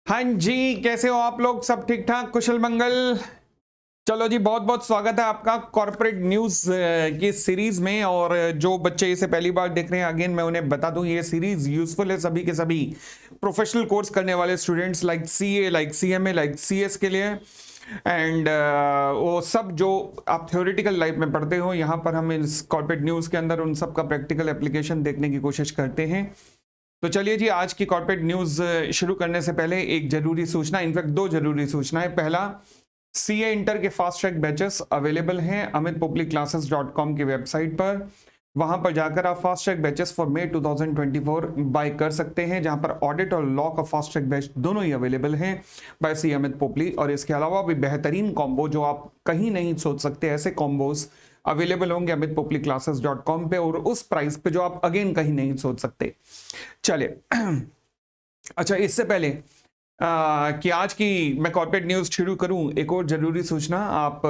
हाँ जी, कैसे हो आप लोग? सब ठीक ठाक, कुशल मंगल। चलो जी, बहुत बहुत स्वागत है आपका कॉर्पोरेट न्यूज की सीरीज में। और जो बच्चे इसे पहली बार देख रहे हैं, अगेन मैं उन्हें बता दूं, ये सीरीज यूजफुल है सभी के सभी प्रोफेशनल कोर्स करने वाले students, like CA, like CMA, like CS के लिए। एंड वो सब जो आप थ्योरेटिकल लाइफ में पढ़ते हो, यहाँ पर हम इस कॉर्पोरेट न्यूज के अंदर उन सब का प्रैक्टिकल एप्लीकेशन देखने की कोशिश करते हैं। तो चलिए जी, आज की कॉर्पोरेट न्यूज शुरू करने से पहले एक जरूरी सूचना, इनफैक्ट दो जरूरी सूचनाएं। पहला, सीए इंटर के फास्ट ट्रैक बैचेस अवेलेबल हैं amitpopliClasses.com की वेबसाइट पर। वहां पर जाकर आप फास्ट ट्रैक बैचेस फॉर मई 2024 बाय कर सकते हैं, जहां पर ऑडिट और लॉ का फास्ट ट्रैक बैच दोनों ही अवेलेबल हैं बाय सी अमित पोपली। और इसके अलावा भी बेहतरीन कॉम्बो जो आप कहीं नहीं सोच सकते, ऐसे कॉम्बोज अवेलेबल होंगे amitpopliClasses.com पे, और उस प्राइस पे जो आप अगेन कहीं नहीं सोच सकते। चलिए अच्छा, इससे पहले कि आज की मैं कॉर्पोरेट न्यूज शुरू करूं, एक और जरूरी सूचना। आप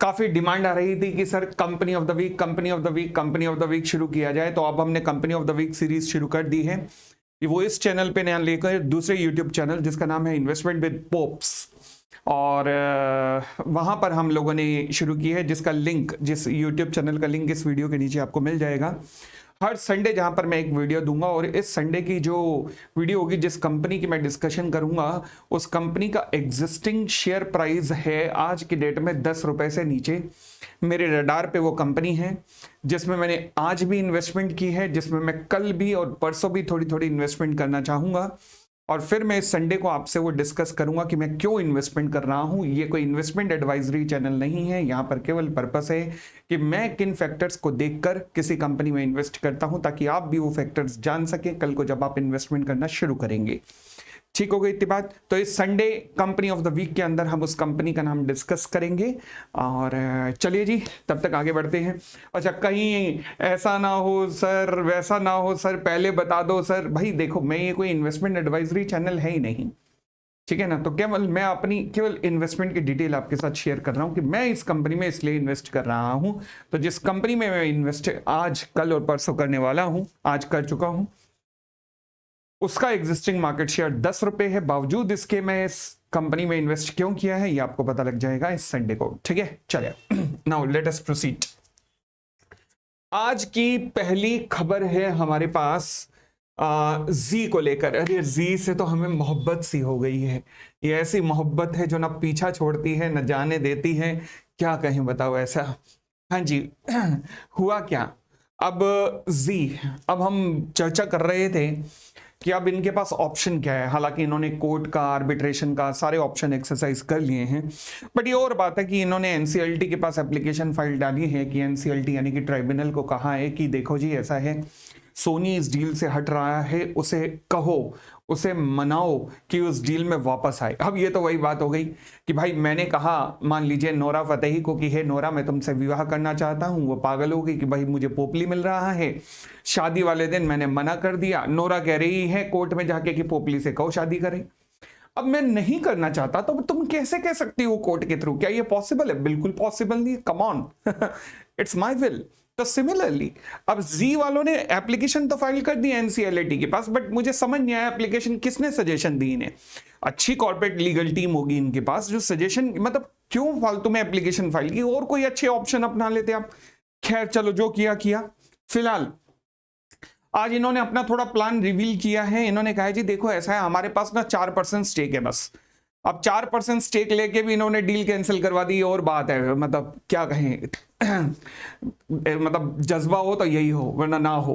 काफी डिमांड आ रही थी कि sir company of the week, company of the week, company of the week शुरू किया जाए, तो अब हमने company of the week series शुरू कर दी है। वो इस चैनल पे नया लेकर दूसरे यूट्यूब चैनल जिसका नाम है इन्वेस्टमेंट विद पोप्स, और वहां पर हम लोगों ने शुरू की है, जिसका लिंक, जिस यूट्यूब चैनल का लिंक इस वीडियो के नीचे आपको मिल जाएगा। हर संडे जहां पर मैं एक वीडियो दूंगा, और इस संडे की जो वीडियो होगी, जिस कंपनी की मैं डिस्कशन करूंगा, उस कंपनी का एग्जिस्टिंग शेयर प्राइस है आज की डेट में 10 रुपए से नीचे। मेरे रडार पे वो कंपनी है जिसमें मैंने आज भी इन्वेस्टमेंट की है, जिसमें मैं कल भी और परसों भी थोड़ी थोड़ी इन्वेस्टमेंट करना चाहूंगा। और फिर मैं इस संडे को आपसे वो डिस्कस करूंगा कि मैं क्यों इन्वेस्टमेंट कर रहा हूं। ये कोई इन्वेस्टमेंट एडवाइजरी चैनल नहीं है, यहां पर केवल पर्पस है कि मैं किन फैक्टर्स को देखकर किसी कंपनी में इन्वेस्ट करता हूं, ताकि आप भी वो फैक्टर्स जान सकें कल को जब आप इन्वेस्टमेंट करना शुरू करेंगे। ठीक हो गई इतनी बात? तो इस Sunday company of the week के अंदर हम उस कंपनी का नाम डिस्कस करेंगे। और चलिए जी, तब तक आगे बढ़ते हैं। अच्छा, कहीं ऐसा ना हो सर, वैसा ना हो सर, पहले बता दो सर। भाई देखो, मैं ये कोई इन्वेस्टमेंट एडवाइजरी चैनल है ही नहीं, ठीक है ना। तो केवल मैं अपनी केवल इन्वेस्टमेंट की डिटेल आपके साथ शेयर कर रहा हूं कि मैं इस कंपनी में इसलिए इन्वेस्ट कर रहा हूं। तो जिस कंपनी में मैं इन्वेस्ट आज, कल और परसों करने वाला हूं, आज कर चुका हूं, उसका एग्जिस्टिंग मार्केट शेयर 10 रुपए है। बावजूद इसके मैं इस कंपनी में इन्वेस्ट क्यों किया है, ये आपको पता लग जाएगा इस संडे को, ठीक है। चलिए नाउ लेट अस प्रोसीड। आज की पहली खबर है हमारे पास जी को लेकर। अरे जी से तो हमें मोहब्बत सी हो गई है। ये ऐसी मोहब्बत है जो ना पीछा छोड़ती है, न जाने देती है। क्या कहें, बताओ ऐसा। हाँ जी हुआ क्या अब? जी, अब हम चर्चा कर रहे थे कि अब इनके पास ऑप्शन क्या है। हालांकि इन्होंने कोर्ट का, आर्बिट्रेशन का सारे ऑप्शन एक्सरसाइज कर लिए हैं, बट ये और बात है कि इन्होंने एनसीएलटी के पास एप्लीकेशन फाइल डाली है कि एनसीएलटी यानी कि ट्राइब्यूनल को कहा है कि देखो जी, ऐसा है, सोनी इस डील से हट रहा है, उसे कहो, उसे मनाओ कि उस डील में वापस आए। अब ये तो वही बात हो गई कि भाई मैंने कहा, मान लीजिए नोरा फतेही को, कि हे नोरा, मैं तुमसे विवाह करना चाहता हूं। वो पागल हो गई कि भाई मुझे पोपली मिल रहा है। शादी वाले दिन मैंने मना कर दिया। नोरा कह रही है कोर्ट में जाके कि पोपली से कहो शादी करें। अब मैं नहीं करना चाहता, तो तुम कैसे कह सकती हो कोर्ट के थ्रू? क्या ये पॉसिबल है? बिल्कुल पॉसिबल नहीं, come on it's my will. तो सिमिलरली अब जी वालों ने एप्लीकेशन तो फाइल कर दी एनसीएलटी के पास, बट मुझे समझ नहीं आया एप्लीकेशन किसने सजेशन दी इन्हें। अच्छी कॉर्पोरेट लीगल टीम होगी इनके पास जो सजेशन, मतलब क्यों फालतू में एप्लीकेशन फाइल की, और कोई अच्छे ऑप्शन अपना लेते आप। खैर चलो, जो किया किया। फिलहाल आज इन्होंने अपना थोड़ा प्लान रिवील किया है। इन्होंने कहा है जी देखो, ऐसा है, हमारे पास ना 4% स्टेक है बस। अब 4% स्टेक लेके भी इन्होंने डील कैंसिल करवा दी, और बात है, मतलब क्या कहें मतलब जज्बा हो तो यही हो, वरना ना हो।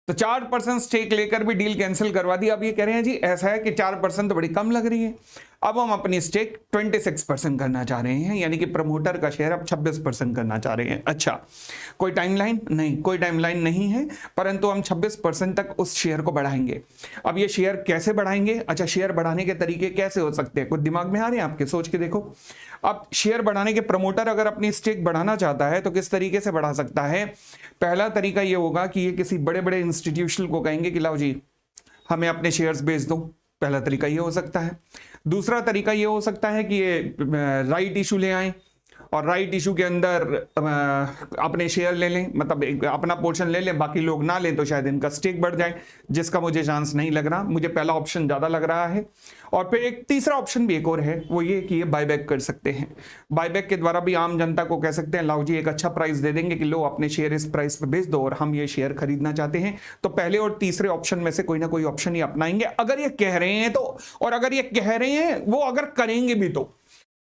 तो 4% स्टेक लेकर भी डील कैंसिल करवा दी। अब ये कह रहे हैं जी ऐसा है कि 4% तो बड़ी कम लग रही है, अब हम अपनी स्टेक 26% करना चाह रहे हैं, यानी कि प्रमोटर का शेयर अब 26% करना चाह रहे हैं। अच्छा, कोई टाइमलाइन? नहीं, कोई टाइमलाइन नहीं है, परंतु हम 26% तक उस शेयर को बढ़ाएंगे। अब ये शेयर कैसे बढ़ाएंगे? अच्छा, शेयर बढ़ाने के तरीके कैसे हो सकते हैं? कुछ दिमाग में आ रहे हैं आपके? सोच के देखो। अब शेयर बढ़ाने के प्रमोटर अगर अपनी स्टेक बढ़ाना चाहता है तो किस तरीके से बढ़ा सकता है? पहला तरीका ये होगा कि ये किसी बड़े बड़े इंस्टीट्यूशनल को कहेंगे कि लाओ जी, हमें अपने शेयर्स बेच दो। पहला तरीका ये हो सकता है। दूसरा तरीका ये हो सकता है कि ये राइट इशू ले आए, और राइट इशू के अंदर अपने शेयर ले लें, मतलब अपना पोर्शन ले लें, बाकी लोग ना लें तो शायद इनका स्टेक बढ़ जाए, जिसका मुझे चांस नहीं लग रहा। मुझे पहला ऑप्शन ज्यादा लग रहा है। और फिर एक तीसरा ऑप्शन भी एक और है, वो ये कि ये बायबैक कर सकते हैं। बायबैक के द्वारा भी आम जनता को कह सकते हैं लाओ जी एक अच्छा प्राइस दे देंगे कि लो अपने शेयर इस प्राइस पे बेच दो और हम ये शेयर खरीदना चाहते हैं। तो पहले और तीसरे ऑप्शन में से कोई ना कोई ऑप्शन ही अपनाएंगे अगर ये कह रहे हैं तो। और अगर ये कह रहे हैं वो अगर करेंगे भी तो,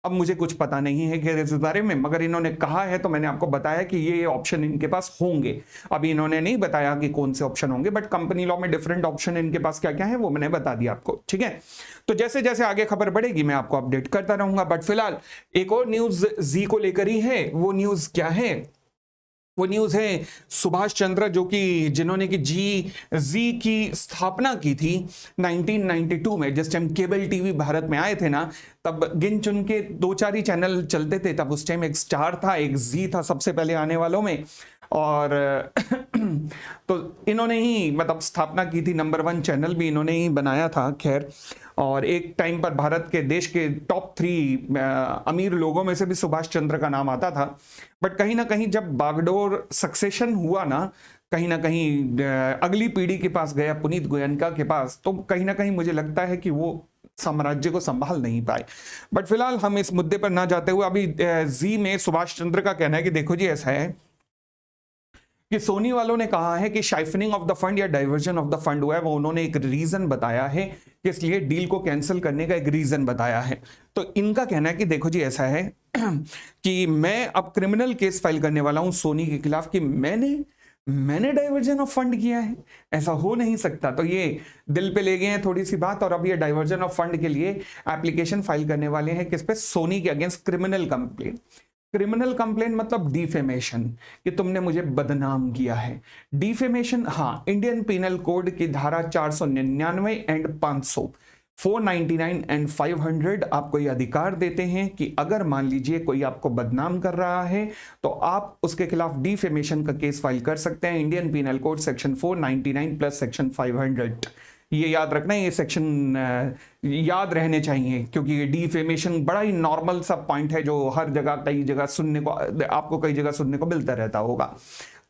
अब मुझे कुछ पता नहीं है कि इस बारे में, मगर इन्होंने कहा है तो मैंने आपको बताया कि ये ऑप्शन इनके पास होंगे। अभी इन्होंने नहीं बताया कि कौन से ऑप्शन होंगे, बट कंपनी लॉ में डिफरेंट ऑप्शन इनके पास क्या क्या है वो मैंने बता दिया आपको, ठीक है। तो जैसे जैसे आगे खबर बढ़ेगी मैं आपको अपडेट करता रहूंगा। बट फिलहाल एक और न्यूज जी को लेकर ही है। वो न्यूज क्या है? वो न्यूज है सुभाष चंद्र, जो कि जिन्होंने कि जी की स्थापना की थी 1992 में। जिस टाइम केबल टीवी भारत में आए थे ना, तब गिन चुन के 2-4 ही चैनल चलते थे। तब उस टाइम एक स्टार था, एक जी था सबसे पहले आने वालों में। और तो इन्होंने ही मतलब स्थापना की थी, नंबर 1 चैनल भी इन्होंने ही बनाया था। खैर, और एक टाइम पर भारत के देश के टॉप 3 अमीर लोगों में से भी सुभाष चंद्र का नाम आता था। बट कहीं ना कहीं जब बागडोर सक्सेशन हुआ ना, कहीं ना कहीं अगली पीढ़ी के पास गया, पुनीत गोयनका के पास, तो कहीं ना कहीं मुझे लगता है कि वो साम्राज्य को संभाल नहीं पाए। बट फिलहाल हम इस मुद्दे पर ना जाते हुए अभी जी में सुभाष चंद्र का कहना है कि देखो जी ऐसा है कि सोनी वालों ने कहा है कि शाइफनिंग ऑफ द फंड या डाइवर्जन ऑफ द फंड हुआ है, वो उन्होंने एक रीजन बताया है कि इसलिए डील को कैंसिल करने का एक रीजन बताया है। तो इनका कहना है कि देखो जी ऐसा है कि मैं अब क्रिमिनल केस फाइल करने वाला हूं सोनी के खिलाफ कि मैंने डाइवर्जन ऑफ फंड किया है, ऐसा हो नहीं सकता। तो ये दिल पे ले गए हैं थोड़ी सी बात, और अब ये डाइवर्जन ऑफ फंड के लिए एप्लीकेशन फाइल करने वाले हैं किस पे? सोनी के against criminal complaint. Criminal complaint मतलब डिफेमेशन, कि तुमने मुझे बदनाम किया है। डिफेमेशन, हाँ, इंडियन पिनल कोड की धारा 499 एंड 500, 499 एंड 500 आपको ये अधिकार देते हैं कि अगर मान लीजिए कोई आपको बदनाम कर रहा है तो आप उसके खिलाफ डिफेमेशन का केस फाइल कर सकते हैं। Indian penal code section 499 plus section 500, ये याद रखना है, ये सेक्शन याद रहने चाहिए, क्योंकि ये डिफेमेशन बड़ा ही नॉर्मल सा पॉइंट है जो हर जगह कई जगह सुनने को, आपको कई जगह सुनने को मिलता रहता होगा,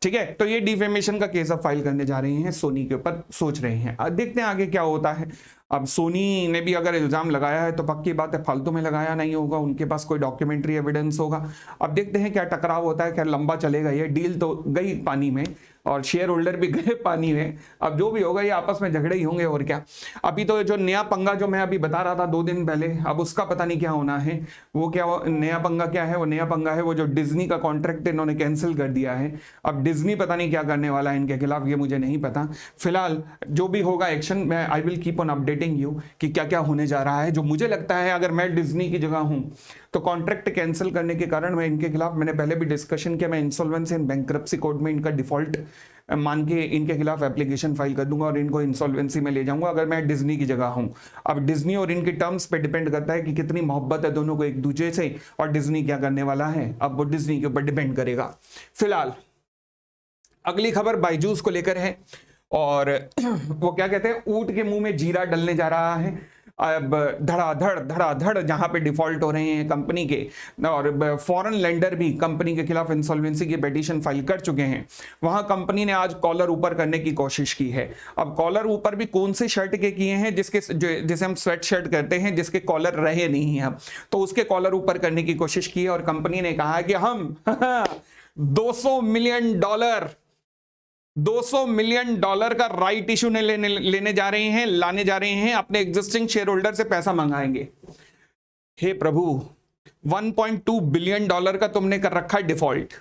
ठीक है। तो ये डिफेमेशन का केस अब फाइल करने जा रहे हैं, सोनी के ऊपर सोच रहे हैं। अब देखते हैं आगे क्या होता है। अब सोनी ने भी अगर इल्जाम लगाया है तो पक्की बात है फालतू में लगाया नहीं होगा, उनके पास कोई डॉक्यूमेंट्री एविडेंस होगा। अब देखते हैं क्या टकराव होता है, क्या लंबा चलेगा। ये डील तो गई पानी में और शेयर होल्डर भी गए पानी में। अब जो भी होगा ये आपस में झगड़े ही होंगे, और क्या। अभी तो जो नया पंगा जो मैं अभी बता रहा था 2 दिन पहले, अब उसका पता नहीं क्या होना है। वो क्या नया पंगा क्या है? वो नया पंगा है वो जो डिज्नी का कॉन्ट्रैक्ट इन्होंने कैंसिल कर दिया है। अब डिज्नी पता नहीं क्या करने वाला है इनके खिलाफ, ये मुझे नहीं पता। फिलहाल जो भी होगा एक्शन, मैं I will keep on updating you कि क्या क्या होने जा रहा है। जो मुझे लगता है अगर मैं डिज्नी की जगह हूं तो कॉन्ट्रैक्ट कैंसिल करने के कारण मैं इनके खिलाफ, मैंने पहले भी डिस्कशन किया, मैं इंसॉल्वेंसी एंड बैंक्रप्सी कोर्ट में इनका डिफॉल्ट मान के इनके खिलाफ एप्लीकेशन फाइल कर दूंगा और इनको इंसॉल्वेंसी में ले जाऊंगा अगर मैं डिज्नी की जगह हूं। अब डिज्नी और इनके टर्म्स पे डिपेंड करता है कि कितनी मोहब्बत है दोनों को एक दूसरे से, और डिज्नी क्या करने वाला है, अब वो डिज्नी के ऊपर डिपेंड करेगा। फिलहाल अगली खबर बायजूस को लेकर है, और वो क्या कहते हैं, ऊंट के मुंह में जीरा डलने जा रहा है। अब धड़ाधड़ जहां पे डिफॉल्ट हो रहे हैं कंपनी के, और फॉरेन लेंडर भी कंपनी के खिलाफ इंसॉल्वेंसी की पिटीशन फाइल कर चुके हैं, वहां कंपनी ने आज कॉलर ऊपर करने की कोशिश की है। अब कॉलर ऊपर भी कौन से शर्ट के किए हैं, जिसे हम स्वेट शर्ट कहते हैं, जिसके कॉलर रहे नहीं हैं, तो उसके कॉलर ऊपर करने की कोशिश की है। और कंपनी ने कहा है कि हम $200 मिलियन का राइट इशू लेने जा रहे हैं, लाने जा रहे हैं, अपने एग्जिस्टिंग शेयर होल्डर से पैसा मंगाएंगे। हे प्रभु, $1.2 बिलियन का तुमने कर रखा है default.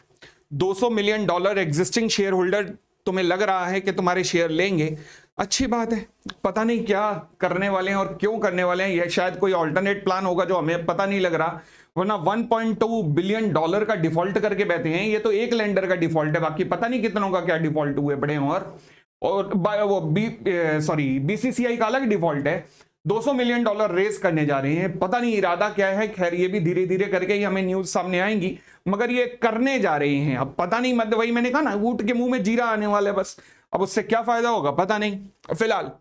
$200 million existing share holder तुम्हें लग रहा है कि तुम्हारे शेयर लेंगे, अच्छी बात है। पता नहीं क्या करने वाले हैं और क्यों करने वाले हैं, यह शायद कोई ऑल्टरनेट प्लान होगा जो हमें पता नहीं लग रहा, वरना $1.2 बिलियन का डिफॉल्ट करके बैठे हैं। ये तो एक लेंडर का डिफॉल्ट है, बाकी पता नहीं कितनों का क्या डिफॉल्ट हुए पड़े हैं। और वो बीसीसीआई का अलग डिफॉल्ट है। $200 मिलियन रेस करने जा रहे हैं, पता नहीं इरादा क्या है। खैर ये भी धीरे धीरे करके ही हमें न्यूज सामने आएंगी, मगर ये करने जा रहे हैं। अब पता नहीं, मतलब वही मैंने कहा ना, ऊंट के मुंह में जीरा आने वाला है बस। अब उससे क्या फायदा होगा पता नहीं। फिलहाल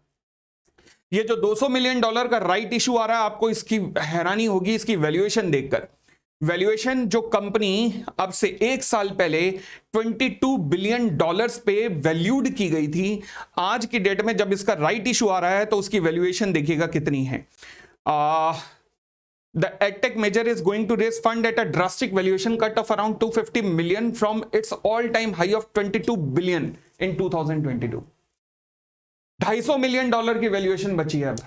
ये जो $200 मिलियन का राइट इशू आ रहा है, आपको इसकी हैरानी होगी इसकी वैल्यूएशन देखकर। वैल्यूएशन जो कंपनी अब से 1 साल पहले $22 बिलियन पे वैल्यूड की गई थी, आज की डेट में जब इसका राइट इशू आ रहा है तो उसकी वैल्यूएशन देखिएगा कितनी है। The EdTech major is going to raise fund at a drastic valuation cut of around 250 million from its all-time high of 22 billion in 2022. $250 million की वैल्यूएशन बची है अब।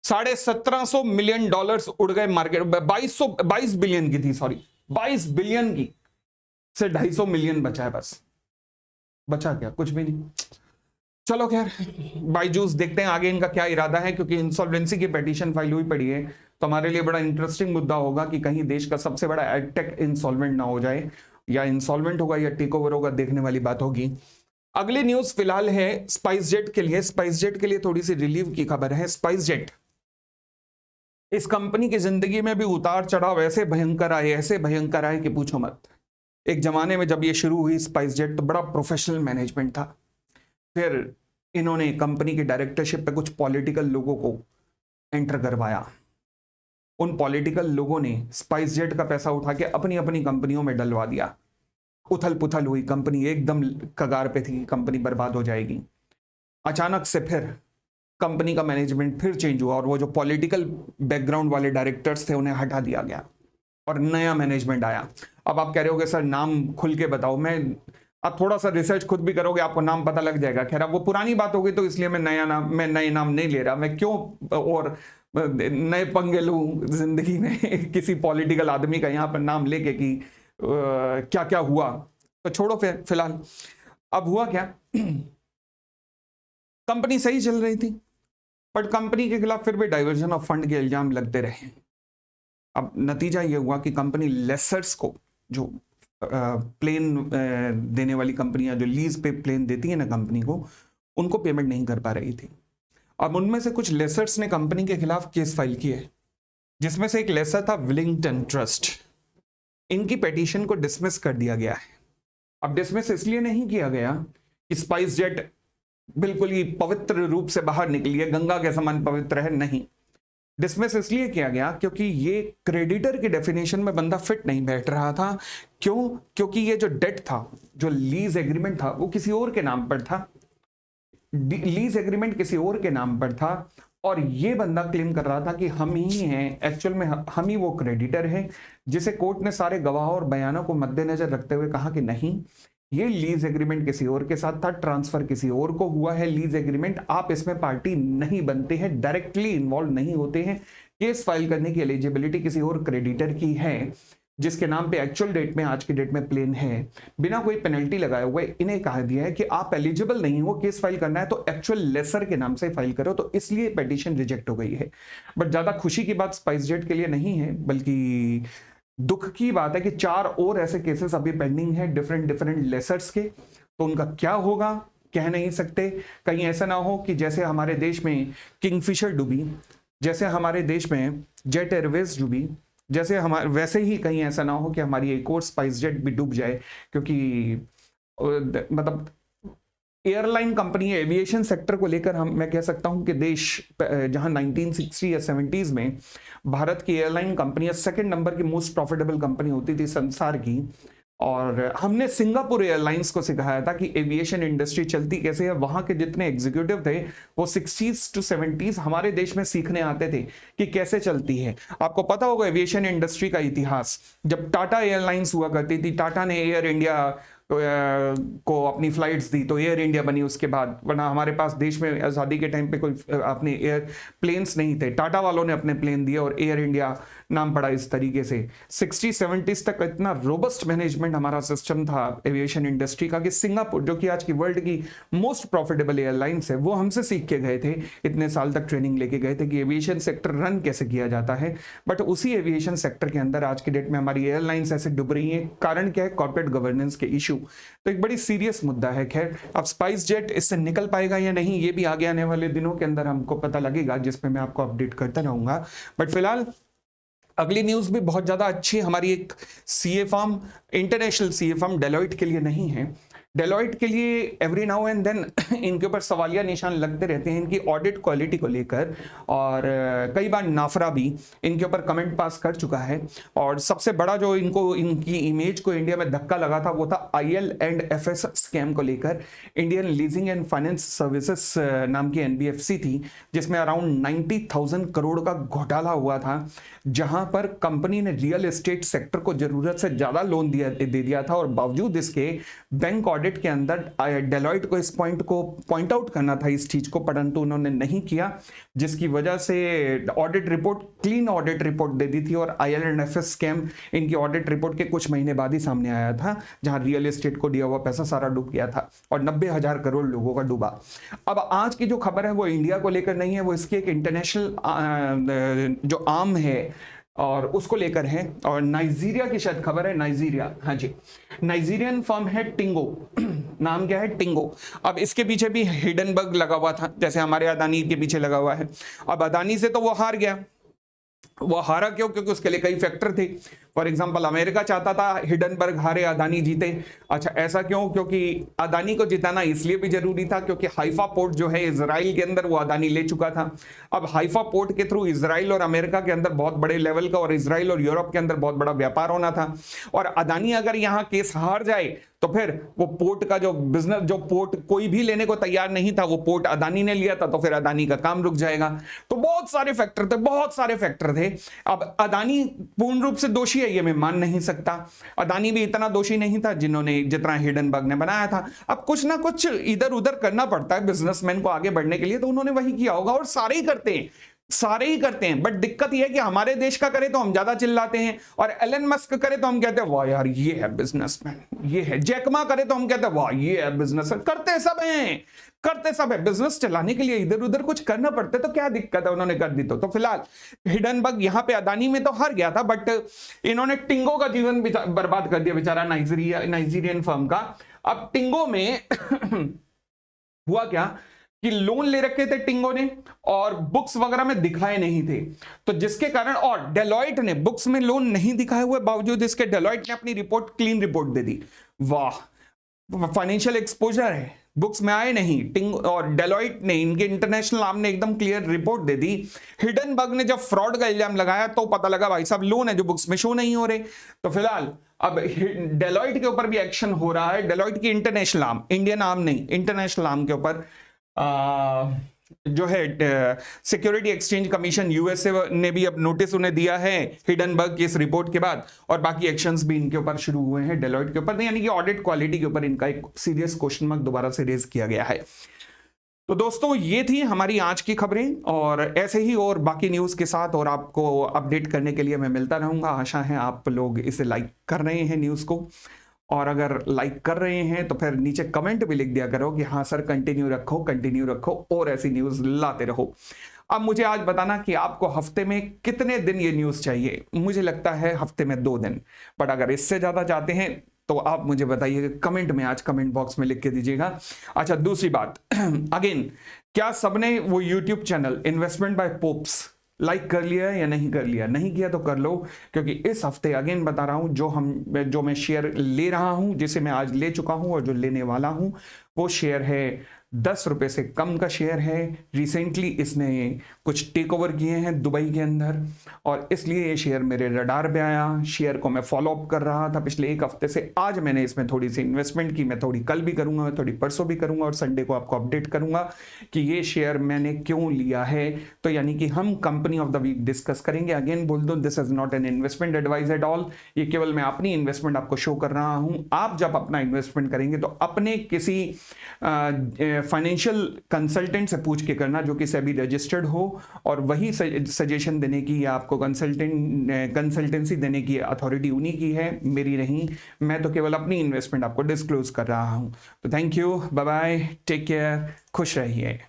1750 मिलियन उड़ गए मार्केट। 22 बिलियन की थी, सॉरी 22 बिलियन की से 250 मिलियन बचा है बस। बचा क्या? कुछ भी नहीं। चलो खैर, बायजूस देखते हैं आगे इनका क्या इरादा है, क्योंकि इंसॉल्वेंसी की पिटीशन फाइल हुई पड़ी है तो हमारे लिए बड़ा इंटरेस्टिंग मुद्दा होगा कि कहीं देश का सबसे बड़ा एडटेक इंसॉल्वेंट ना हो जाए, या इंसॉल्वेंट होगा या टेक ओवर होगा, देखने वाली बात होगी। अगली न्यूज फिलहाल है स्पाइसजेट के लिए। स्पाइसजेट के लिए थोड़ी सी रिलीफ की खबर है। स्पाइसजेट, इस कंपनी की जिंदगी में भी उतार चढ़ाव ऐसे भयंकर आए कि पूछो मत। एक जमाने में जब ये शुरू हुई स्पाइसजेट तो बड़ा प्रोफेशनल मैनेजमेंट था, फिर इन्होंने कंपनी की डायरेक्टरशिप पे कुछ पॉलिटिकल लोगों को एंटर करवाया। उन पॉलिटिकल लोगों ने स्पाइसजेट का पैसा उठा के अपनी अपनी कंपनियों में डलवा दिया। उथल पुथल हुई, कंपनी एकदम कगार पे थी, कंपनी बर्बाद हो जाएगी। अचानक से फिर कंपनी का मैनेजमेंट फिर चेंज हुआ और वो जो पॉलिटिकल बैकग्राउंड वाले डायरेक्टर्स थे उन्हें हटा दिया गया और नया मैनेजमेंट आया। अब आप कह रहे होगे सर नाम खुल के बताओ, मैं आप थोड़ा सा रिसर्च खुद भी करोगे आपको नाम पता लग जाएगा। खैर अब वो पुरानी बात हो गई तो इसलिए मैं नए नाम नहीं ले रहा। मैं क्यों और नए पंगे लूं जिंदगी में किसी पॉलिटिकल आदमी का यहाँ पर नाम लेके कि क्या क्या हुआ, तो छोड़ो फिलहाल। अब हुआ क्या, कंपनी सही चल रही थी बट कंपनी के खिलाफ फिर भी डाइवर्जन ऑफ फंड के इल्जाम लगते रहे। अब नतीजा ये हुआ कि कंपनी लेसर्स को, जो प्लेन देने वाली कंपनियां जो लीज पे प्लेन देती है ना कंपनी को, उनको पेमेंट नहीं कर पा रही थी। अब उनमें से कुछ लेसर्स ने कंपनी के खिलाफ केस फाइल किए, जिसमें से एक लेसर था विलिंगटन ट्रस्ट। इनकी पिटीशन को डिसमिस कर दिया गया है। अब डिसमिस इसलिए नहीं किया गया कि स्पाइसजेट बिल्कुल ही पवित्र रूप से बाहर निकली है, गंगा के समान पवित्र है, नहीं। डिसमिस इसलिए किया गया क्योंकि ये क्रेडिटर की डेफिनेशन में बंदा फिट नहीं बैठ रहा था। क्यों? क्योंकि ये जो डेट था, जो लीज एग्रीमेंट था, वो किसी और के नाम पर था। लीज एग्रीमेंट किसी और के नाम पर था और ये बंदा क्लेम कर रहा था कि हम ही हैं, एक्चुअल में हम ही वो क्रेडिटर हैं, जिसे कोर्ट ने सारे गवाहों और बयानों को मद्देनजर रखते हुए कहा कि नहीं, ये लीज एग्रीमेंट किसी और के साथ था, ट्रांसफर किसी और को हुआ है लीज एग्रीमेंट, आप इसमें पार्टी नहीं बनते हैं, डायरेक्टली इन्वॉल्व नहीं होते हैं। केस फाइल करने की एलिजिबिलिटी किसी और क्रेडिटर की है जिसके नाम पे एक्चुअल डेट में, आज की डेट में प्लेन है, बिना कोई पेनल्टी लगाए हुए इन्हें कहा दिया है कि आप एलिजिबल नहीं हो, केस फाइल करना है तो एक्चुअल लेसर के नाम से फाइल करो। तो इसलिए पिटीशन रिजेक्ट हो गई है। बट ज्यादा खुशी की बात स्पाइसजेट के लिए नहीं है, बल्कि दुख की बात है कि 4 और ऐसे केसेस अभी पेंडिंग है डिफरेंट लेसर्स के। तो उनका क्या होगा कह नहीं सकते। कहीं ऐसा ना हो कि जैसे हमारे देश में किंगफिशर डूबी, जैसे हमारे देश में जेट एयरवेज डूबी, जैसे हमारे, वैसे ही कहीं ऐसा ना हो कि हमारी एक और स्पाइसजेट भी डूब जाए। क्योंकि मतलब एयरलाइन कंपनी, एविएशन सेक्टर को लेकर मैं कह सकता हूं कि देश जहां 1960 या 70s में भारत की एयरलाइन कंपनियां सेकंड नंबर की मोस्ट प्रॉफिटेबल कंपनी होती थी संसार की, और हमने सिंगापुर एयरलाइंस को सिखाया था कि एविएशन इंडस्ट्री चलती कैसे है। वहां के जितने एग्जीक्यूटिव थे वो 60s to 70s हमारे देश में सीखने आते थे कि कैसे चलती है। आपको पता होगा एविएशन इंडस्ट्री का इतिहास, जब टाटा एयरलाइंस हुआ करती थी, टाटा ने एयर इंडिया को अपनी फ्लाइट्स दी तो एयर इंडिया बनी उसके बाद, वरना हमारे पास देश में आज़ादी के टाइम पे कोई अपने एयर प्लेन्स नहीं थे, टाटा वालों ने अपने प्लेन दिए और एयर इंडिया नाम पड़ा इस तरीके से। 60-70s तक इतना रोबस्ट मैनेजमेंट हमारा सिस्टम था एविएशन इंडस्ट्री का कि सिंगापुर, जो कि आज की वर्ल्ड की मोस्ट प्रॉफिटेबल एयरलाइंस है, वो हमसे सीख के गए थे, इतने साल तक ट्रेनिंग लेके गए थे कि एविएशन सेक्टर रन कैसे किया जाता है। बट उसी एविएशन सेक्टर के अंदर आज की डेट में हमारी एयरलाइंस ऐसे डूब रही हैं। कारण क्या है? कॉर्पोरेट गवर्नेंस के इशू। तो एक बड़ी सीरियस मुद्दा है। खैर, अब स्पाइसजेट इससे निकल पाएगा या नहीं, ये भी आगे आने वाले दिनों के अंदर हमको पता लगेगा, जिसमें मैं आपको अपडेट करता रहूंगा। बट फिलहाल अगली न्यूज भी बहुत ज्यादा अच्छी, हमारी एक CA firm, international CA firm Deloitte के लिए नहीं है। डेलॉइट के लिए एवरी नाउ एंड देन इनके ऊपर सवालिया निशान लगते रहते हैं इनकी ऑडिट क्वालिटी को लेकर, और कई बार नाफरा भी इनके ऊपर कमेंट पास कर चुका है। और सबसे बड़ा जो इनको इनकी इमेज को इंडिया में धक्का लगा था वो था IL&FS स्कैम को लेकर। Indian leasing and finance services नाम की NBFC थी जिसमें अराउंड 90,000 करोड़ का घोटाला हुआ था, जहां पर कंपनी ने रियल एस्टेट सेक्टर को जरूरत से ज्यादा लोन दे दिया था, और बावजूद इसके बैंक ऑडिट के अंदर डेलॉइट को इस पॉइंट को पॉइंट आउट करना था इस चीज को, परंतु उन्होंने नहीं किया, जिसकी वजह से audit report clean audit report दे दी थी। और IL&FS स्कैम इनकी ऑडिट रिपोर्ट के कुछ महीने बाद ही सामने आया था, जहां रियल एस्टेट को दिया हुआ पैसा सारा डूब गया था और 90,000 करोड़ लोगों का डूबा। अब आज की जो खबर है वो इंडिया को लेकर नहीं है, वो इसकी एक इंटरनेशनल जो आर्म है और उसको लेकर है, और नाइजीरिया की शायद खबर है, नाइजीरिया, हाँ जी, नाइजीरियन फर्म है टिंगो नाम क्या है, टिंगो। अब इसके पीछे भी हिडनबर्ग लगा हुआ था, जैसे हमारे अदानी के पीछे लगा हुआ है। अब अदानी से तो वो हार गया, वो हारा क्यों? क्योंकि उसके लिए कई फैक्टर थे। फॉर एग्जांपल अमेरिका चाहता था हिडनबर्ग हारे, अदानी जीते। अच्छा, ऐसा क्यों? क्योंकि अदानी को जिताना इसलिए भी जरूरी था क्योंकि हाइफा पोर्ट जो है इजराइल के अंदर वो अदानी ले चुका था। अब हाइफा पोर्ट के थ्रू इजराइल और अमेरिका के अंदर बहुत बड़े लेवल का और इजराइल और यूरोप के अंदर बहुत बड़ा व्यापार होना था, और अदानी अगर यहां केस हार जाए तो फिर वो पोर्ट का जो बिजनेस, जो पोर्ट कोई भी लेने को तैयार नहीं था, वो पोर्ट अदानी ने लिया था, तो फिर अदानी का काम रुक जाएगा। तो बहुत सारे फैक्टर थे, बहुत सारे फैक्टर थे। अब अदानी पूर्ण रूप से दोषी है ये मैं मान नहीं सकता, अदानी भी इतना दोषी नहीं था जिन्होंने जितना हिडनबर्ग ने बनाया था। अब कुछ ना कुछ इधर उधर करना पड़ता है बिजनेसमैन को आगे बढ़ने के लिए, तो उन्होंने वही किया होगा, और सारे ही करते हैं, सारे ही करते हैं। बट दिक्कत यह है कि हमारे देश का करे तो हम ज्यादा चिल्लाते हैं, और एलन मस्क करे तो हम कहते हैं वाह यार ये है बिजनेसमैन, ये है। जैकमा करे तो हम कहते हैं वाह ये है बिजनेसमैन। करते सब हैं, करते सब है। बिजनेस चलाने के लिए इधर उधर कुछ करना पड़ता है, तो क्या दिक्कत है, उन्होंने कर दी तो फिलहाल हिडनबर्ग यहां पे अदानी में तो हार गया था, बट इन्होंने टिंगो का जीवन बर्बाद कर दिया बेचारा, नाइजीरियन फर्म का। अब टिंगो में हुआ क्या कि लोन ले रखे थे टिंगो ने और बुक्स वगैरह में दिखाए नहीं थे, तो जिसके कारण, और डेलॉइट ने बुक्स में लोन नहीं दिखाए हुए बावजूद इसके डेलॉइट ने अपनी रिपोर्ट क्लीन रिपोर्ट दे दी। वाह, फाइनेंशियल एक्सपोजर है, बुक्स में आए नहीं। टिंग और डेलॉइट ने, इनके इंटरनेशनल आर्म ने एकदम क्लियर रिपोर्ट दे दी। हिडनबर्ग ने जब फ्रॉड का इल्जाम लगाया तो पता लगा भाई साहब लोन है जो बुक्स में शो नहीं हो रहे। तो फिलहाल अब डेलॉइट के ऊपर भी एक्शन हो रहा है, डेलॉइट की इंटरनेशनल आर्म, इंडियन आर्म नहीं, इंटरनेशनल आर्म के ऊपर जो है सिक्योरिटी एक्सचेंज कमीशन USA ने भी अब नोटिस उन्हें दिया है हिडनबर्ग की इस रिपोर्ट के बाद, और बाकी एक्शंस भी इनके ऊपर शुरू हुए हैं डेलॉइट के ऊपर, यानी कि ऑडिट क्वालिटी के ऊपर इनका एक सीरियस क्वेश्चन मार्क दोबारा से रेज किया गया है। तो दोस्तों ये थी हमारी आज की खबरें, और ऐसे ही और बाकी न्यूज के साथ और आपको अपडेट करने के लिए मैं मिलता रहूंगा। आशा है आप लोग इसे लाइक कर रहे हैं न्यूज को, और अगर लाइक कर रहे हैं तो फिर नीचे कमेंट भी लिख दिया करो कि हाँ सर कंटिन्यू रखो और ऐसी न्यूज लाते रहो। अब मुझे आज बताना कि आपको हफ्ते में कितने दिन ये न्यूज चाहिए। मुझे लगता है हफ्ते में 2 दिन, बट अगर इससे ज्यादा चाहते हैं तो आप मुझे बताइए कमेंट में, आज कमेंट बॉक्स में लिख के दीजिएगा। अच्छा, दूसरी बात अगेन, क्या सबने वो YouTube channel investment by pops like कर लिया है या नहीं कर लिया? नहीं किया तो कर लो, क्योंकि इस हफ्ते अगेन बता रहा हूं जो मैं शेयर ले रहा हूं, जिसे मैं आज ले चुका हूं और जो लेने वाला हूं, वो शेयर है 10 रुपए से कम का शेयर है। रिसेंटली इसने कुछ टेक ओवर किए हैं दुबई के अंदर, और इसलिए ये शेयर मेरे रडार पे आया। शेयर को मैं फॉलो अप कर रहा था पिछले 1 हफ्ते से। आज मैंने इसमें थोड़ी सी इन्वेस्टमेंट की, मैं थोड़ी कल भी करूंगा, मैं थोड़ी परसों भी करूंगा, और संडे को आपको अपडेट करूंगा कि ये शेयर मैंने क्यों लिया है। तो यानी कि हम company of the week discuss करेंगे। अगेन बोल दो, this is not an investment advice at all, ये केवल मैं अपनी इन्वेस्टमेंट आपको शो कर रहा हूं। आप जब अपना इन्वेस्टमेंट करेंगे तो अपने किसी फाइनेंशियल कंसल्टेंट से पूछ के करना जो कि सेबी रजिस्टर्ड हो, और वही सजेशन देने की या आपको कंसल्टेंसी देने की अथॉरिटी उन्हीं की है, मेरी नहीं। मैं तो केवल अपनी इन्वेस्टमेंट आपको डिस्क्लोज कर रहा हूं। तो thank you, bye bye, take care, खुश रहिए।